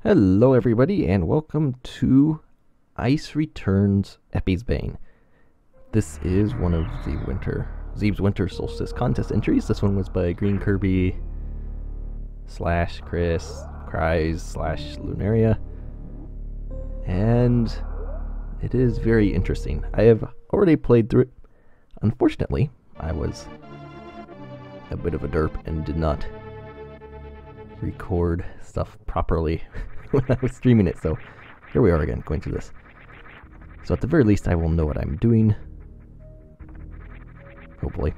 Hello everybody and welcome to Ice Returns Eppysbane. This is one of the Zebes Winter Solstice Contest entries. This one was by Green Kirby / Chris Cries / Lunaria. And it is very interesting. I have already played through it. Unfortunately, I was a bit of a derp and did not record stuff properly when I was streaming it, so here we are again, going through this. So at the very least I will know what I'm doing. Hopefully.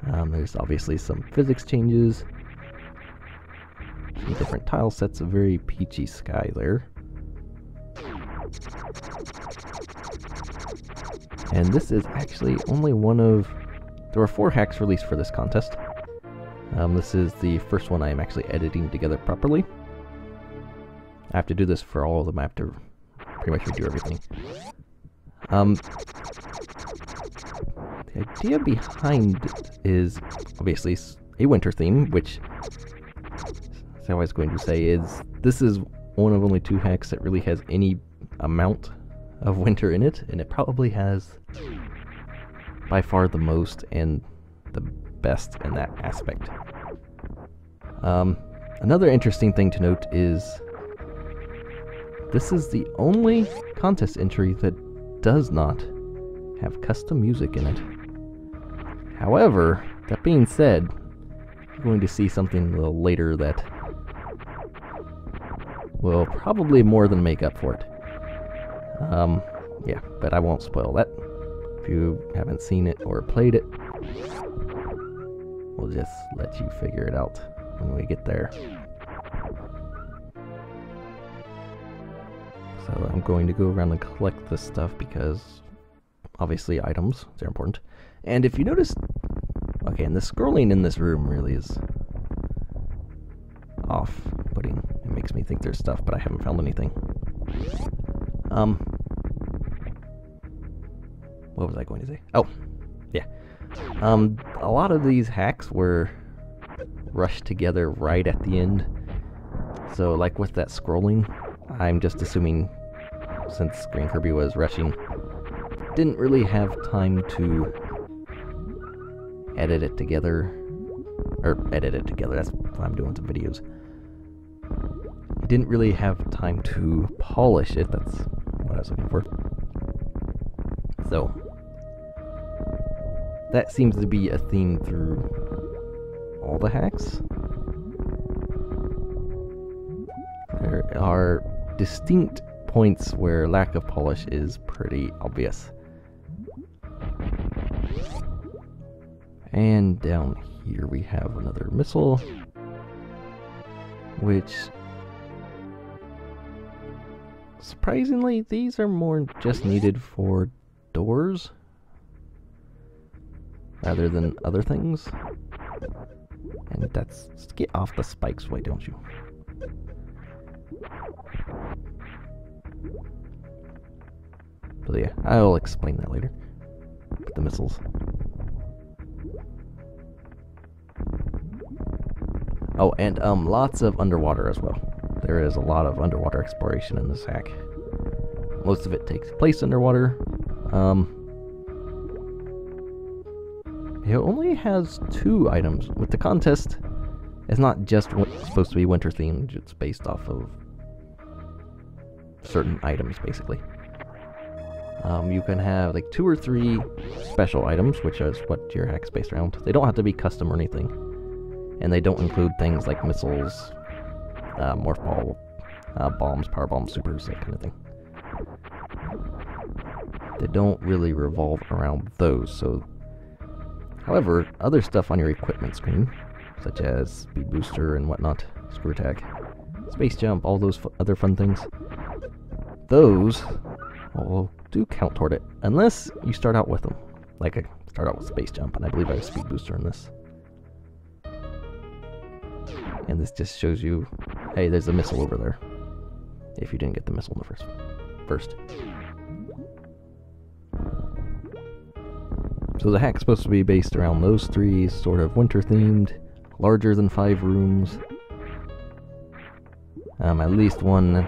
There's obviously some physics changes. Some different tile sets, a very peachy sky there. And this is actually only one of... There were 4 hacks released for this contest. This is the first one I am actually editing together properly. I have to do this for all of them. I have to pretty much redo everything. The idea behind it is obviously a winter theme, which, as I was going to say, is this is one of only 2 hacks that really has any amount of winter in it, and it probably has by far the most and the best in that aspect. Another interesting thing to note is this is the only contest entry that does not have custom music in it. However, that being said, we're going to see something a little later that will probably more than make up for it. Yeah, but I won't spoil that. If you haven't seen it or played it, we'll just let you figure it out when we get there. So I'm going to go around and collect this stuff because obviously items, they're important. And if you notice, okay, and the scrolling in this room really is off-putting. It makes me think there's stuff, but I haven't found anything. What was I going to say? Oh, yeah. A lot of these hacks were rushed together right at the end. So, like with that scrolling, I'm just assuming, since Green Kirby was rushing, didn't really have time to edit it together. That's what I'm doing with the videos. I didn't really have time to polish it. That's what I was looking for. So, that seems to be a theme through all the hacks. There are distinct points where lack of polish is pretty obvious. And down here we have another missile, which, surprisingly, these are more just needed for doors rather than other things. And that's... Get off the spikes, why don't you? So yeah, I'll explain that later. The missiles. Oh, and lots of underwater as well. There is a lot of underwater exploration in this hack. Most of it takes place underwater. It only has 2 items. With the contest, it's not just supposed to be winter themed, it's based off of certain items, basically. You can have like 2 or 3 special items, which is what your hack's based around. They don't have to be custom or anything. And they don't include things like missiles, morph ball, bombs, power bombs, supers, that kind of thing. They don't really revolve around those, so... However, other stuff on your equipment screen, such as speed booster and whatnot, screw attack, space jump, all those other fun things, those do count toward it, unless you start out with them. Like I start out with space jump, and I believe I have speed booster in this. And this just shows you, hey, there's a missile over there, if you didn't get the missile in the first. So the hack's supposed to be based around those 3, sort of winter themed, larger than 5 rooms, At least one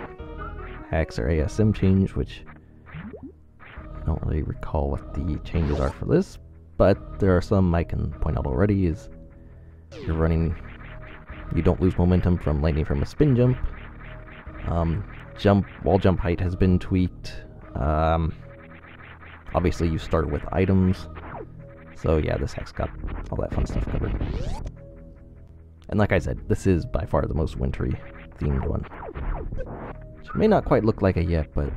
HAX or ASM change, which I don't really recall what the changes are for this, but there are some I can point out already. Is you're running, you don't lose momentum from landing from a spin jump. Wall jump height has been tweaked. Obviously you start with items, so yeah, this HAX got all that fun stuff covered. And like I said, this is by far the most wintry themed one. Which may not quite look like it yet, but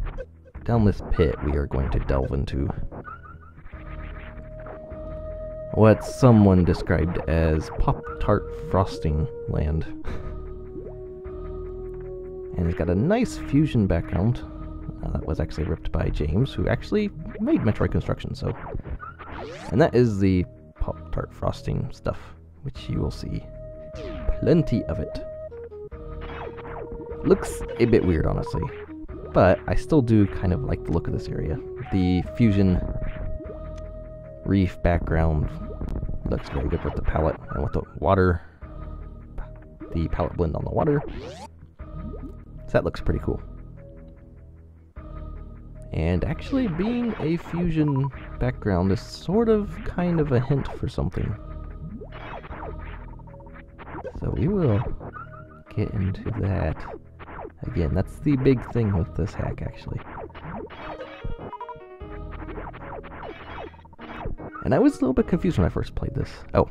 down this pit we are going to delve into what someone described as Pop-Tart Frosting Land. And it's got a nice fusion background. That was actually ripped by James, who actually made Metroid Construction, so... And that is the Pop-Tart Frosting stuff, which you will see plenty of it. Looks a bit weird, honestly, but I still do kind of like the look of this area. The fusion reef background looks very good with the palette and with the water, the palette blend on the water. So that looks pretty cool. And actually being a fusion background is sort of kind of a hint for something. So we will get into that. Again, that's the big thing with this hack, actually. And I was a little bit confused when I first played this. Oh,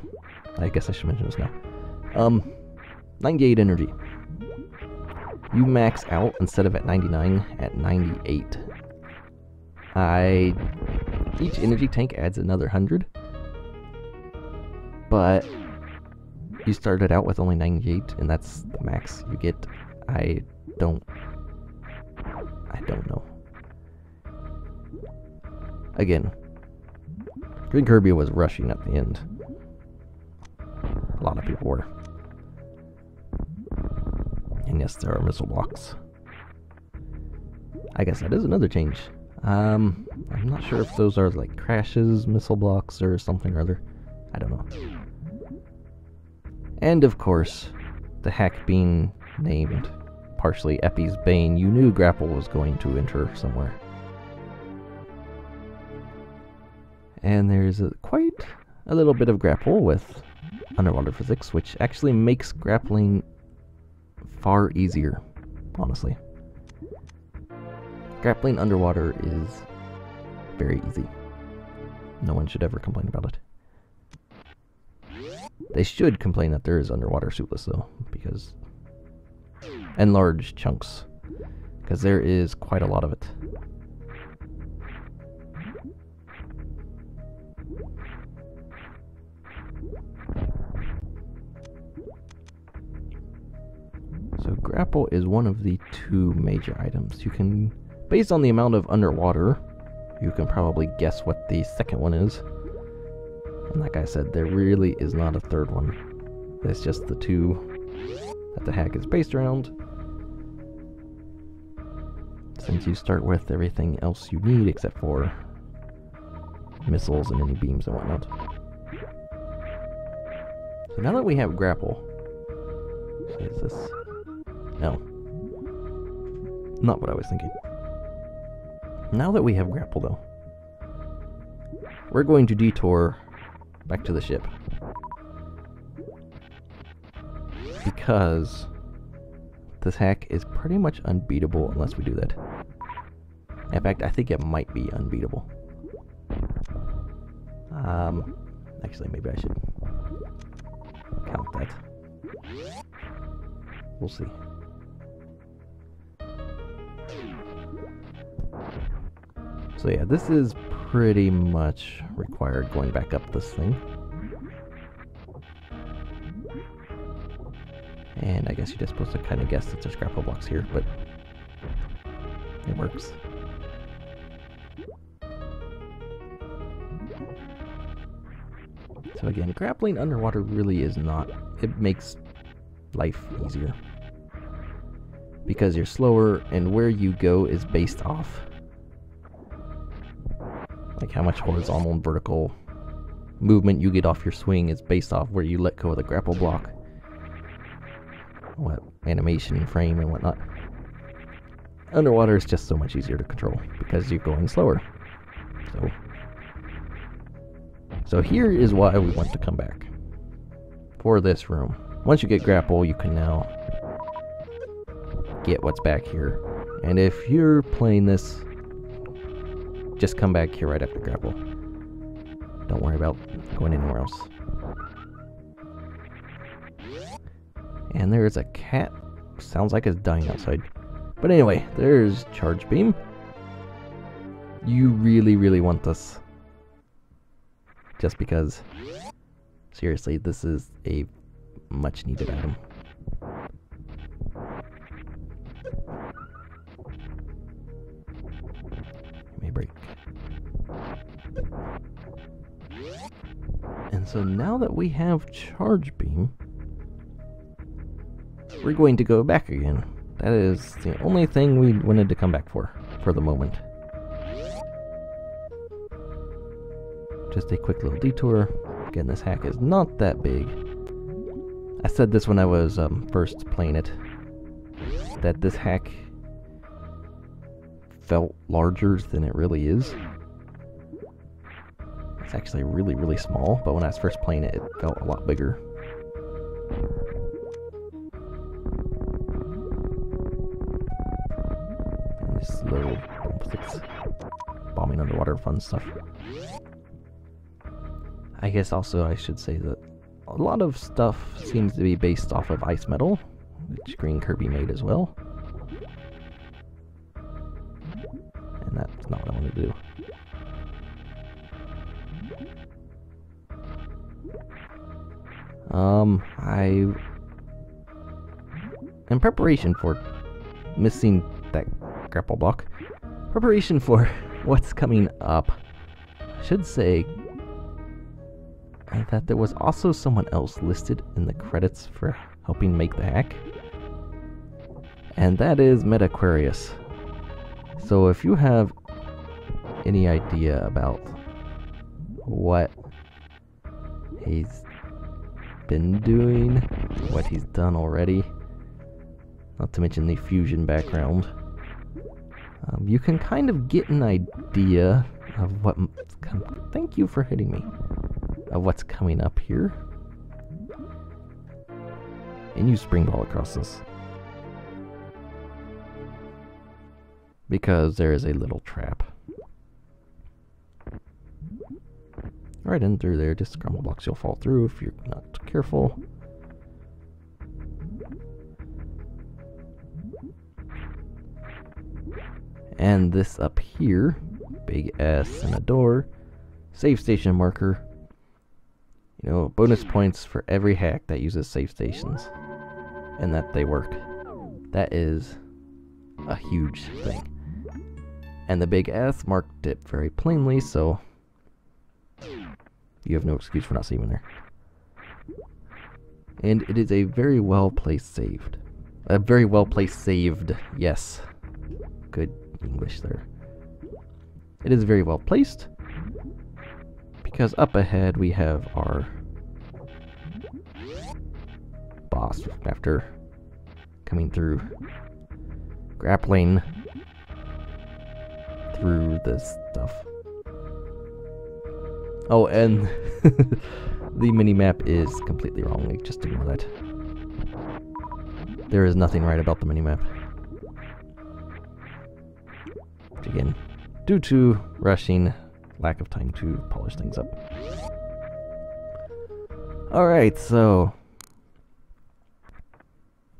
I guess I should mention this now. 98 energy. You max out, instead of at 99, at 98. Each energy tank adds another 100. But you started out with only 98, and that's the max you get. I don't know. Again, Green Kirby was rushing at the end. A lot of people were. And yes, there are missile blocks. I guess that is another change. I'm not sure if those are like crashes, missile blocks, or something or other. I don't know. And of course, the hack being named partially Eppysbane, you knew grapple was going to enter somewhere. And there's quite a little bit of grapple with underwater physics, which actually makes grappling far easier, honestly. Grappling underwater is very easy. No one should ever complain about it. They should complain that there is underwater suitless, though, because... and large chunks, because there is quite a lot of it. So grapple is one of the two major items. You can, based on the amount of underwater, you can probably guess what the second one is. And like I said, there really is not a third one. It's just the two that the hack is based around. Since you start with everything else you need except for missiles and any beams and whatnot. So now that we have grapple, is this? No. Not what I was thinking. Now that we have grapple, though, we're going to detour back to the ship. Because this hack is pretty much unbeatable unless we do that. In fact, I think it might be unbeatable. Actually, maybe I should count that. We'll see. So yeah, this is pretty much required going back up this thing. And I guess you're just supposed to kind of guess that there's grapple blocks here, but it works. So again, grappling underwater really is not, it makes life easier. Because you're slower, and where you go is based off like how much horizontal and vertical movement you get off your swing is based off where you let go of the grapple block. animation frame and whatnot. Underwater is just so much easier to control because you're going slower. So here is why we want to come back for this room. Once you get grapple, you can now get what's back here. And if you're playing this, just come back here right after grapple. Don't worry about going anywhere else. And there's a cat. Sounds like it's dying outside. But anyway, there's Charge Beam. You really, really want this. Just because, seriously, this is a much needed item. May break. And so now that we have Charge Beam, we're going to go back again. That is the only thing we wanted to come back for the moment. Just a quick little detour. Again, this hack is not that big. I said this when I was first playing it, that this hack felt larger than it really is. It's actually really, really small, but when I was first playing it, it felt a lot bigger. And this little bombing underwater fun stuff. I guess also I should say that a lot of stuff seems to be based off of ice metal, which Green Kirby made as well. And that's not what I want to do. In preparation for missing that grapple block, preparation for what's coming up, I should say that there was also someone else listed in the credits for helping make the hack, and that is Metaquarius. So if you have any idea about what he's been doing, what he's done already, not to mention the fusion background, you can kind of get an idea of what... Thank you for hitting me. Of what's coming up here. And you springball across this. Because there is a little trap. Right in through there, just crumble blocks you'll fall through if you're not careful. And this up here, big S and a door, save station marker. You know, bonus points for every hack that uses save stations and that they work. That is a huge thing. And the big S marked it very plainly, so you have no excuse for not saving there. And it is a very well placed saved. A very well placed saved, yes. Good English there. It is very well placed, because up ahead we have our boss after coming through, grappling through this stuff. Oh, and the mini-map is completely wrong, like, just ignore that. There is nothing right about the mini-map. Which again, due to rushing, lack of time to polish things up. Alright, so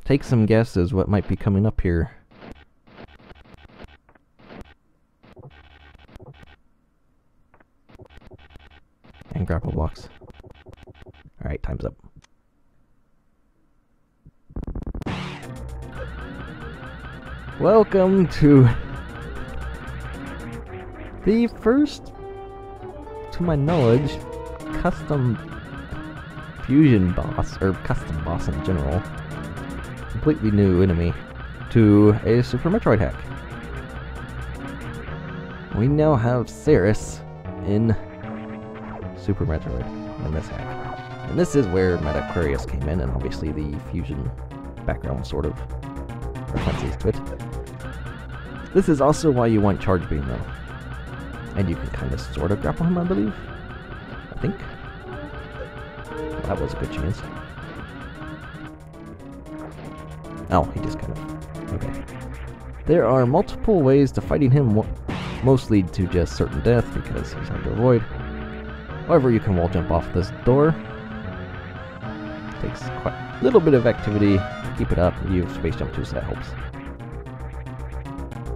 take some guesses what might be coming up here. And grapple blocks. Alright, time's up. Welcome to the first, to my knowledge, custom fusion boss, or custom boss in general. Completely new enemy to a Super Metroid hack. We now have Ceres in Super Metroid in this hack. And this is where Metaquarius came in, and obviously the fusion background sort of references to it. This is also why you want Charge Beam though. And you can kind of sort of grapple him, I believe. I think. That was a good chance. Oh, he just kind of... Okay. There are multiple ways to fighting him. Most lead to just certain death because he's hard to avoid. However, you can wall jump off this door. Takes quite a little bit of activity to keep it up. You have space jump too, so that helps.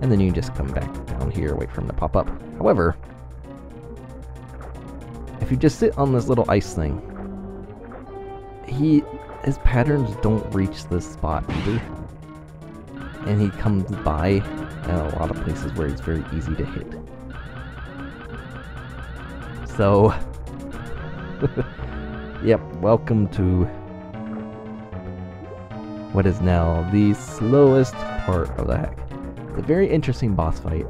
And then you can just come back down here, wait for him to pop up. However, if you just sit on this little ice thing, his patterns don't reach this spot either. And he comes by in a lot of places where it's very easy to hit. So, yep, welcome to what is now the slowest part of the hack. It's a very interesting boss fight.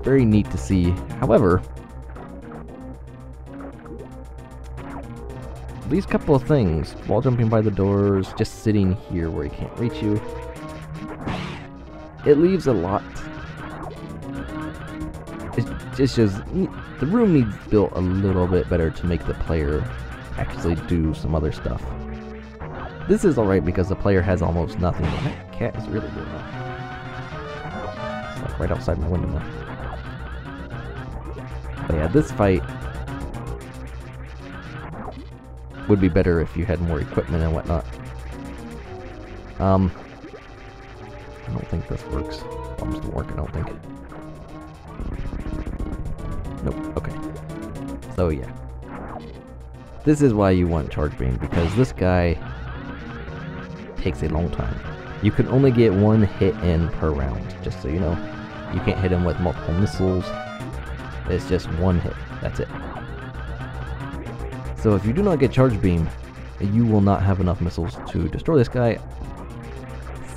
Very neat to see. However, these couple of things, wall jumping by the doors, just sitting here where he can't reach you, it leaves a lot. It's just, the room needs built a little bit better to make the player actually do some other stuff. This is alright because the player has almost nothing, but that cat is really good. It's like right outside my window now. But yeah, this fight would be better if you had more equipment and whatnot. I don't think this works. Bombs don't work, I don't think. Nope, okay. So yeah. This is why you want Charge Beam, because this guy takes a long time. You can only get one hit in per round, just so you know. You can't hit him with multiple missiles. It's just one hit. That's it. So if you do not get Charge Beam, you will not have enough missiles to destroy this guy.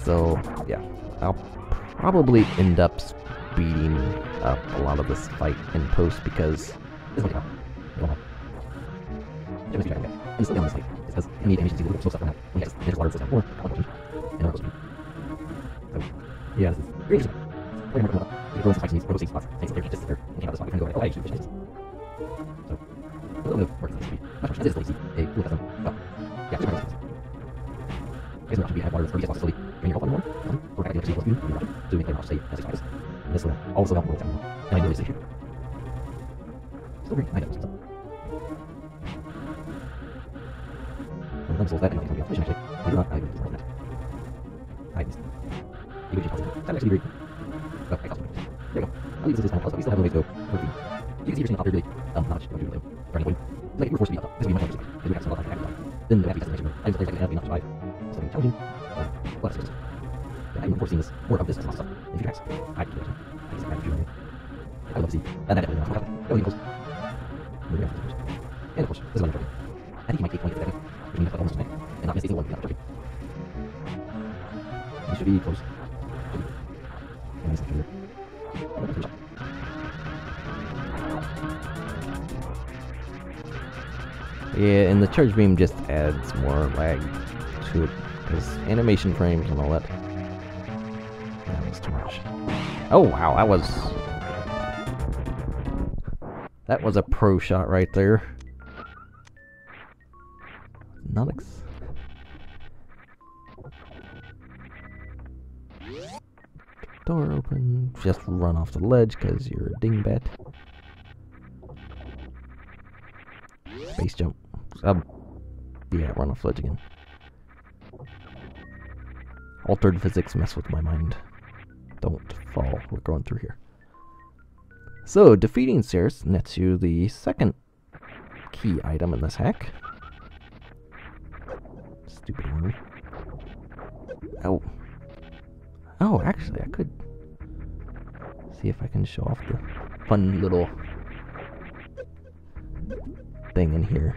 So yeah, I'll probably end up speeding up a lot of this fight in post because yeah, this is yeah, and the Charge Beam just adds more lag to it, because animation frames and all that. That was too much. Oh wow, that was a pro shot right there. Not door open. Just run off the ledge because you're a dingbat. Space jump. Yeah, run off the ledge again. Altered physics mess with my mind. Don't fall. We're going through here. So, defeating Ceres nets you the second key item in this hack. Stupid one. Oh. Oh, actually, I could see if I can show off the fun little thing in here.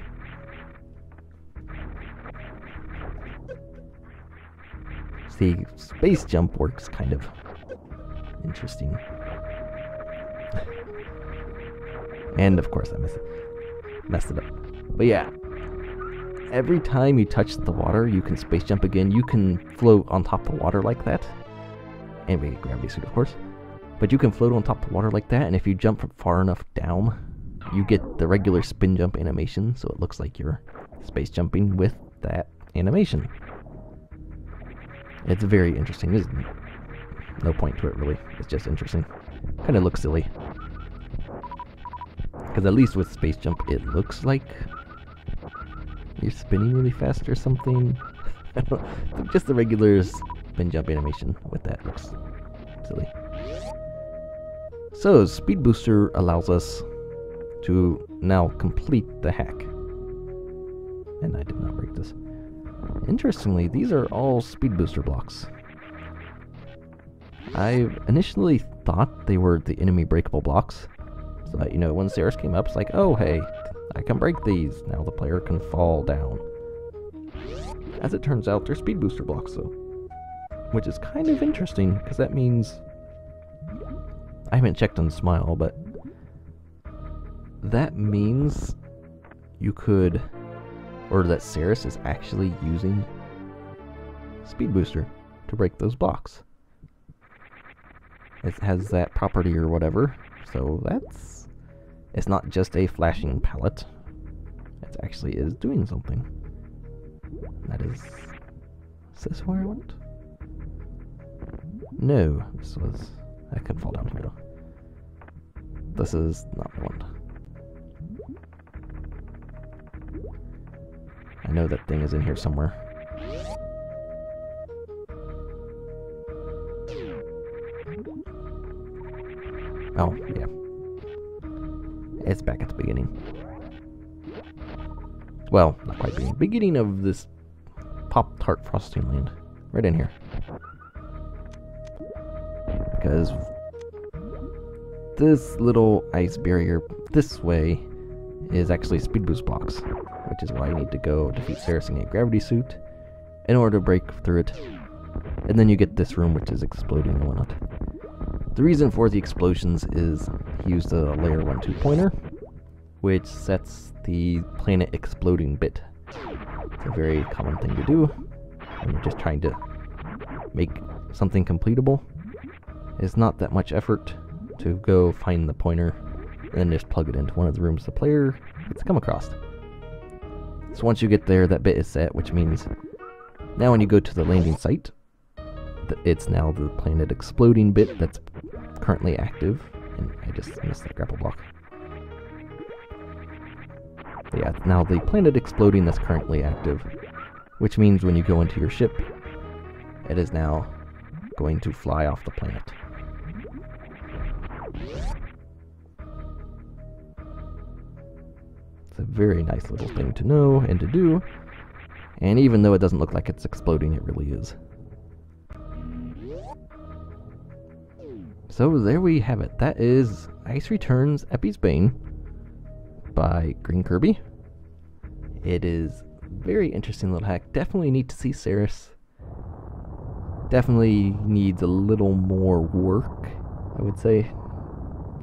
See, space jump works kind of interesting. And of course I messed it up. But yeah, every time you touch the water, you can space jump again. You can float on top of the water like that. And we get gravity suit, of course. But you can float on top of the water like that, and if you jump far enough down, you get the regular spin jump animation, so it looks like you're space jumping with that animation. It's very interesting. There's no point to it, really. It's just interesting. Kind of looks silly. Because at least with space jump, it looks like you're spinning really fast or something. Just the regular spin jump animation with that looks silly. So, Speed Booster allows us to now complete the hack. And I did not break this. Interestingly, these are all Speed Booster blocks. I initially thought they were the enemy breakable blocks. So that, you know, when Ceres came up, it's like, oh hey, I can break these. Now the player can fall down. As it turns out, they're Speed Booster blocks, though. Which is kind of interesting, because that means... I haven't checked on Smile, but that means you could, or that Ceres is actually using Speed Booster to break those blocks. It has that property or whatever, so it's not just a flashing palette. It actually is doing something. That is this where I went? No, I could fall down here though. This is not the one. I know that thing is in here somewhere. Oh, yeah. It's back at the beginning. Well, not quite beginning. Beginning of this Pop-Tart Frosting Land. Right in here. Because this little ice barrier this way is actually Speed Boost blocks, which is why you need to go defeat Ceres and get Gravity Suit in order to break through it. And then you get this room, which is exploding and whatnot. The reason for the explosions is he used a layer 1-2 pointer, which sets the planet exploding bit. It's a very common thing to do when you're just trying to make something completable. It's not that much effort to go find the pointer and then just plug it into one of the rooms the player gets to come across. So once you get there, that bit is set, which means now when you go to the landing site, it's now the planet exploding bit that's currently active. And I just missed that grapple block. But yeah, now the planet exploding that's currently active, which means when you go into your ship, it is now going to fly off the planet. It's a very nice little thing to know and to do, and even though it doesn't look like it's exploding, it really is. So there we have it. That is Ice Returns Eppysbane by Green Kirby. It is a very interesting little hack. Definitely need to see Ceres. Definitely needs a little more work, I would say,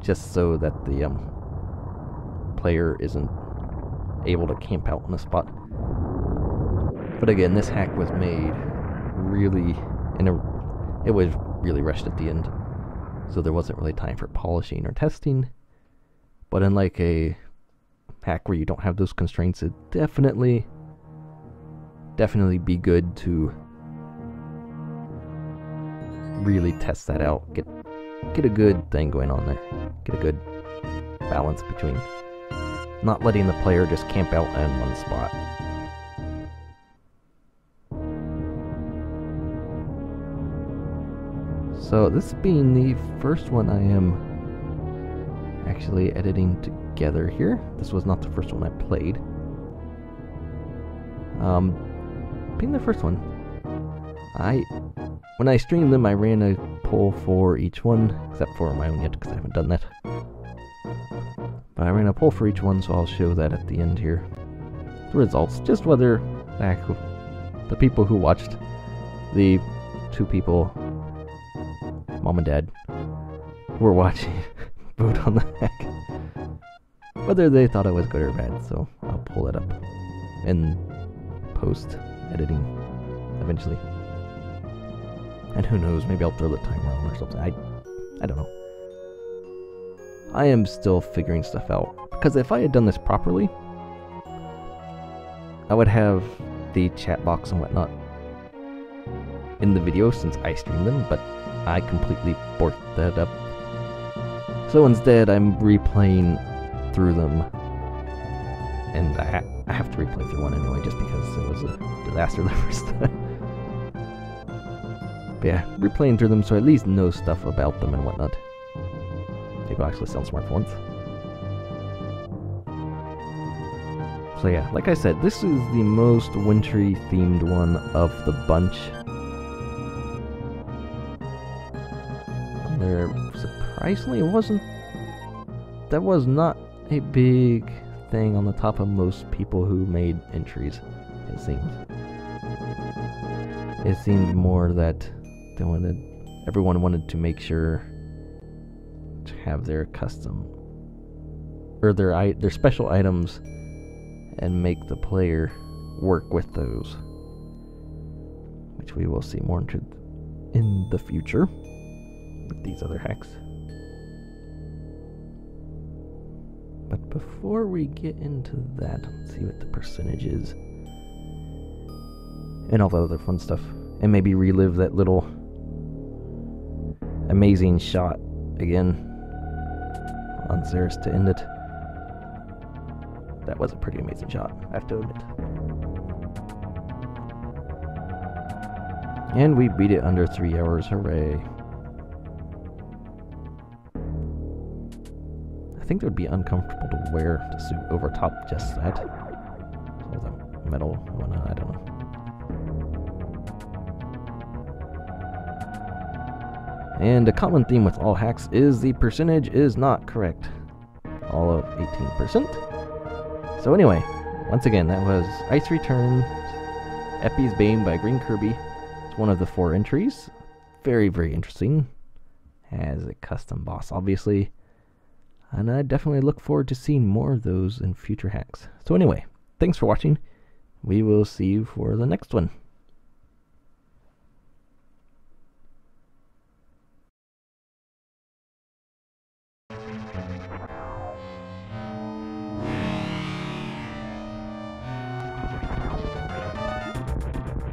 just so that the player isn't able to camp out in a spot. But again, this hack was made really it was really rushed at the end, so there wasn't really time for polishing or testing. But unlike a hack where you don't have those constraints, it definitely be good to really test that out. Get a good thing going on there. Get a good balance between not letting the player just camp out in one spot. So this being the first one I am actually editing together here. This was not the first one I played. Being the first one, when I streamed them, I ran a poll for each one, except for my own yet, because I haven't done that. But I ran a poll for each one, so I'll show that at the end here. The results, just whether the people who watched, the two people, Mom and Dad, who were watching, vote on the hack. Whether they thought it was good or bad, so I'll pull it up. And post-editing eventually. And who knows, maybe I'll throw the timer on or something. I don't know. I am still figuring stuff out. Because if I had done this properly, I would have the chat box and whatnot in the video since I streamed them, but I completely borked that up. So instead, I'm replaying through them. And I have to replay through one anyway, just because it was a disaster the first time. But yeah, replaying through them so I at least know stuff about them and whatnot. Maybe I'll actually sell smartphones. So yeah, like I said, this is the most wintry themed one of the bunch. There, surprisingly, that was not a big thing on the top of most people who made entries, it seems. It seemed more that everyone wanted to make sure to have their custom, or their special items, and make the player work with those, which we will see more into in the future with these other hacks. But before we get into that, let's see what the percentage is and all the other fun stuff, and maybe relive that little amazing shot again on Xeris to end it. That was a pretty amazing shot, I have to admit. And we beat it under 3 hours, hooray. I think it would be uncomfortable to wear the suit over top just that. All the metal and whatnot, I don't know. And a common theme with all hacks is the percentage is not correct. All of 18%. So anyway, once again, that was Ice Returns, Eppysbane by Green Kirby. It's one of the 4 entries. Very, very interesting. Has a custom boss, obviously. And I definitely look forward to seeing more of those in future hacks. So anyway, thanks for watching. We will see you for the next one.